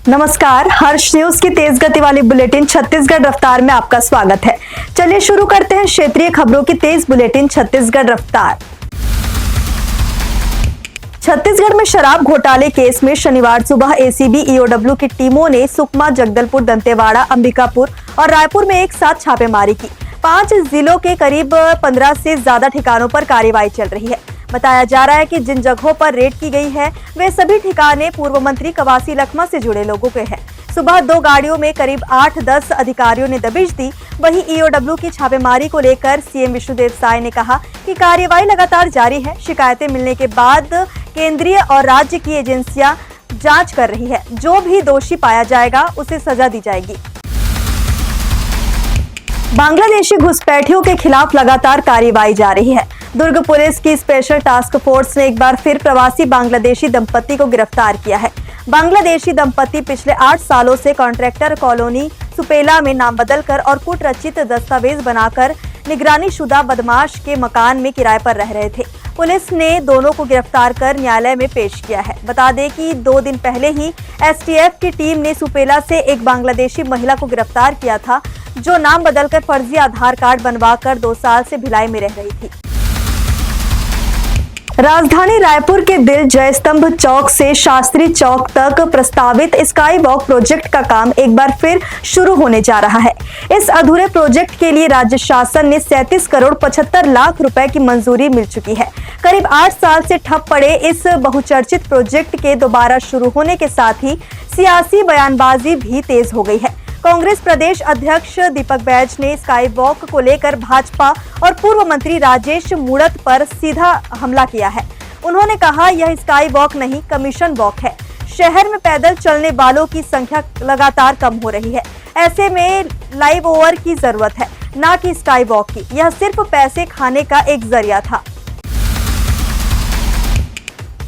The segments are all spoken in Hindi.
नमस्कार, हर्ष न्यूज की तेज गति वाली बुलेटिन छत्तीसगढ़ रफ्तार में आपका स्वागत है। चलिए शुरू करते हैं क्षेत्रीय खबरों की तेज बुलेटिन छत्तीसगढ़ रफ्तार। छत्तीसगढ़ में शराब घोटाले केस में शनिवार सुबह एसीबी ईओडब्ल्यू की टीमों ने सुकमा, जगदलपुर, दंतेवाड़ा, अंबिकापुर और रायपुर में एक साथ छापेमारी की। 5 जिलों के करीब 15 से ज्यादा ठिकानों पर कार्रवाई चल रही है। बताया जा रहा है कि जिन जगहों पर रेड की गई है वे सभी ठिकाने पूर्व मंत्री कवासी लखमा से जुड़े लोगों के हैं। सुबह 2 गाड़ियों में करीब 8-10 अधिकारियों ने दबिश दी। वहीं ईओडब्ल्यू की छापेमारी को लेकर सीएम विष्णुदेव साय ने कहा कि कार्रवाई लगातार जारी है। शिकायतें मिलने के बाद केंद्रीय और राज्य की एजेंसियां जांच कर रही है। जो भी दोषी पाया जाएगा उसे सजा दी जाएगी। बांग्लादेशी घुसपैठियों के खिलाफ लगातार कार्रवाई जारी है। दुर्ग पुलिस की स्पेशल टास्क फोर्स ने एक बार फिर प्रवासी बांग्लादेशी दंपति को गिरफ्तार किया है। बांग्लादेशी दंपति पिछले 8 सालों से कॉन्ट्रैक्टर कॉलोनी सुपेला में नाम बदलकर और कूटरचित दस्तावेज बनाकर निगरानीशुदा बदमाश के मकान में किराए पर रह रहे थे। पुलिस ने दोनों को गिरफ्तार कर न्यायालय में पेश किया है। बता दें कि 2 दिन पहले ही एसटीएफ की टीम ने सुपेला से एक बांग्लादेशी महिला को गिरफ्तार किया था, जो नाम बदलकर फर्जी आधार कार्ड बनवाकर 2 साल से भिलाई में रह रही थी। राजधानी रायपुर के दिल जयस्तंभ चौक से शास्त्री चौक तक प्रस्तावित स्काई वॉक प्रोजेक्ट का काम एक बार फिर शुरू होने जा रहा है। इस अधूरे प्रोजेक्ट के लिए राज्य शासन ने 37 करोड़ 75 लाख रुपए की मंजूरी मिल चुकी है। करीब 8 साल से ठप पड़े इस बहुचर्चित प्रोजेक्ट के दोबारा शुरू होने के साथ ही सियासी बयानबाजी भी तेज हो गई है। कांग्रेस प्रदेश अध्यक्ष दीपक बैज ने स्काई वॉक को लेकर भाजपा और पूर्व मंत्री राजेश मूणत पर सीधा हमला किया है। उन्होंने कहा, यह स्काई वॉक नहीं, कमीशन वॉक है। शहर में पैदल चलने वालों की संख्या लगातार कम हो रही है। ऐसे में लाइव ओवर की जरूरत है, ना कि स्काई वॉक की। यह सिर्फ पैसे खाने का एक जरिया था।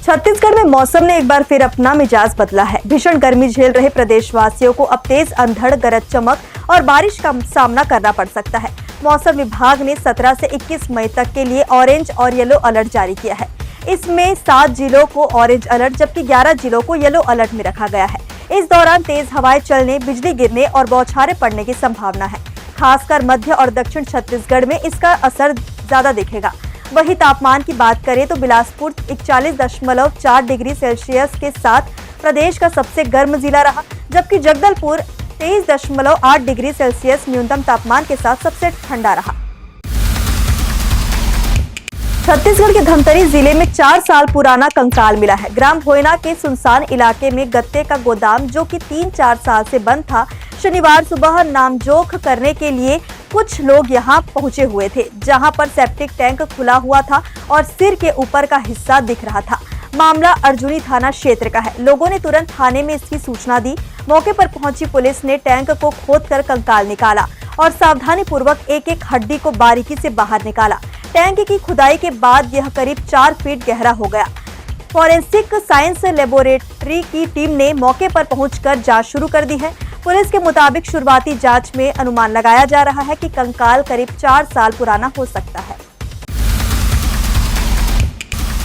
छत्तीसगढ़ में मौसम ने एक बार फिर अपना मिजाज बदला है। भीषण गर्मी झेल रहे प्रदेशवासियों को अब तेज अंधड़, गरज चमक और बारिश का सामना करना पड़ सकता है। मौसम विभाग ने 17 से 21 मई तक के लिए ऑरेंज और येलो अलर्ट जारी किया है। इसमें 7 जिलों को ऑरेंज अलर्ट जबकि 11 जिलों को येलो अलर्ट में रखा गया है। इस दौरान तेज हवाएं चलने, बिजली गिरने और बौछारें पड़ने की संभावना है। खासकर मध्य और दक्षिण छत्तीसगढ़ में इसका असर ज्यादा दिखेगा। वहीं तापमान की बात करें तो बिलासपुर 41.4 डिग्री सेल्सियस के साथ प्रदेश का सबसे गर्म जिला रहा, जबकि जगदलपुर 23.8 डिग्री सेल्सियस न्यूनतम तापमान के साथ सबसे ठंडा रहा। छत्तीसगढ़ के धमतरी जिले में 4 साल पुराना कंकाल मिला है। ग्राम भोयना के सुनसान इलाके में गत्ते का गोदाम, जो कि 3-4 साल से बंद था, शनिवार सुबह नामजोख करने के लिए कुछ लोग यहां पहुंचे हुए थे, जहां पर सेप्टिक टैंक खुला हुआ था और सिर के ऊपर का हिस्सा दिख रहा था। मामला अर्जुनी थाना क्षेत्र का है। लोगों ने तुरंत थाने में इसकी सूचना दी। मौके पर पहुंची पुलिस ने टैंक को खोदकर कंकाल निकाला और सावधानी पूर्वक एक-एक हड्डी को बारीकी से बाहर निकाला। टैंक की खुदाई के बाद यह करीब 4 फीट गहरा हो गया। फॉरेंसिक साइंस लेबोरेटरी की टीम ने मौके पर पहुंचकर जांच शुरू कर दी है। पुलिस के मुताबिक शुरुआती जांच में अनुमान लगाया जा रहा है कि कंकाल करीब 4 साल पुराना हो सकता है।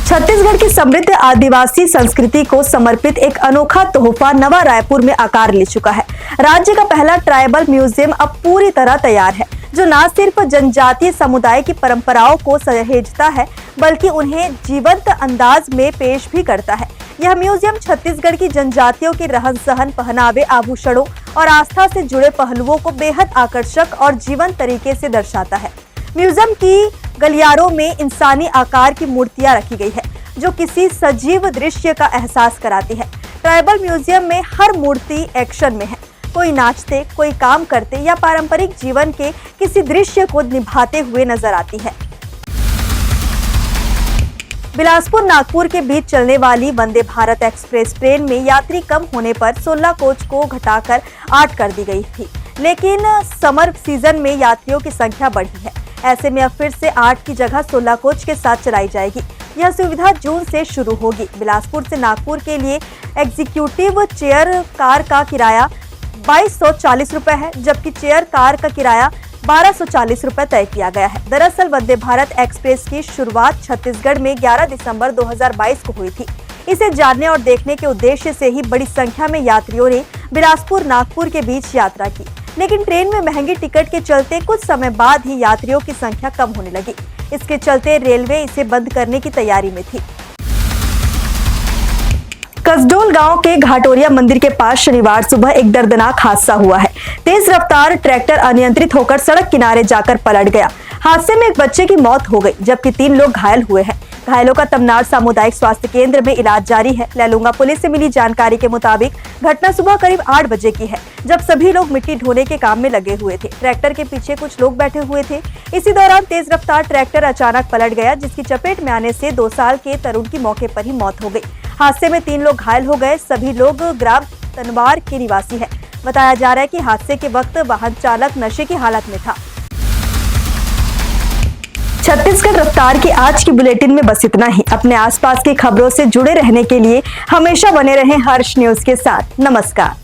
छत्तीसगढ़ की समृद्ध आदिवासी संस्कृति को समर्पित एक अनोखा तोहफा नवा रायपुर में आकार ले चुका है। राज्य का पहला ट्राइबल म्यूजियम अब पूरी तरह तैयार है, जो न सिर्फ जनजातीय समुदाय की परंपराओं को सहेजता है बल्कि उन्हें जीवंत अंदाज में पेश भी करता है। यह म्यूजियम छत्तीसगढ़ की जनजातियों के रहन सहन, पहनावे, आभूषणों और आस्था से जुड़े पहलुओं को बेहद आकर्षक और जीवंत तरीके से दर्शाता है। म्यूजियम की गलियारों में इंसानी आकार की मूर्तियां रखी गई है, जो किसी सजीव दृश्य का एहसास कराती है। ट्राइबल म्यूजियम में हर मूर्ति एक्शन में है। कोई नाचते, कोई काम करते या पारंपरिक जीवन के किसी दृश्य को निभाते हुए नजर आती है। बिलासपुर नागपुर के बीच चलने वाली वंदे भारत एक्सप्रेस ट्रेन में यात्री कम होने पर 16 कोच को घटाकर 8 कर दी गई थी, लेकिन समर सीजन में यात्रियों की संख्या बढ़ी है। ऐसे में अब फिर से 8 की जगह 16 कोच के साथ चलाई जाएगी। यह सुविधा जून से शुरू होगी। बिलासपुर से नागपुर के लिए एग्जीक्यूटिव चेयर कार का किराया 2240 रुपए है, जबकि चेयर कार का किराया 1240 रुपए तय किया गया है। दरअसल वंदे भारत एक्सप्रेस की शुरुआत छत्तीसगढ़ में 11 दिसंबर 2022 को हुई थी। इसे जानने और देखने के उद्देश्य से ही बड़ी संख्या में यात्रियों ने बिलासपुर नागपुर के बीच यात्रा की, लेकिन ट्रेन में महंगी टिकट के चलते कुछ समय बाद ही यात्रियों की संख्या कम होने लगी। इसके चलते रेलवे इसे बंद करने की तैयारी में थी। कसडोल गांव के घाटोरिया मंदिर के पास शनिवार सुबह एक दर्दनाक हादसा हुआ है। तेज रफ्तार ट्रैक्टर अनियंत्रित होकर सड़क किनारे जाकर पलट गया। हादसे में एक बच्चे की मौत हो गई, जबकि 3 लोग घायल हुए हैं। घायलों का तमनाड़ सामुदायिक स्वास्थ्य केंद्र में इलाज जारी है। लैलूंगा पुलिस से मिली जानकारी के मुताबिक घटना सुबह करीब 8 बजे की है, जब सभी लोग मिट्टी ढोने के काम में लगे हुए थे। ट्रैक्टर के पीछे कुछ लोग बैठे हुए थे। इसी दौरान तेज रफ्तार ट्रैक्टर अचानक पलट गया, जिसकी चपेट में आने से 2 साल के तरुण की मौके पर ही मौत हो गई। हादसे में 3 लोग घायल हो गए। सभी लोग ग्राम तनवार के निवासी है। बताया जा रहा है कि हादसे के वक्त वाहन चालक नशे की हालत में था। छत्तीसगढ़ रफ्तार की आज की बुलेटिन में बस इतना ही। अपने आसपास की खबरों से जुड़े रहने के लिए हमेशा बने रहें हर्ष न्यूज के साथ। नमस्कार।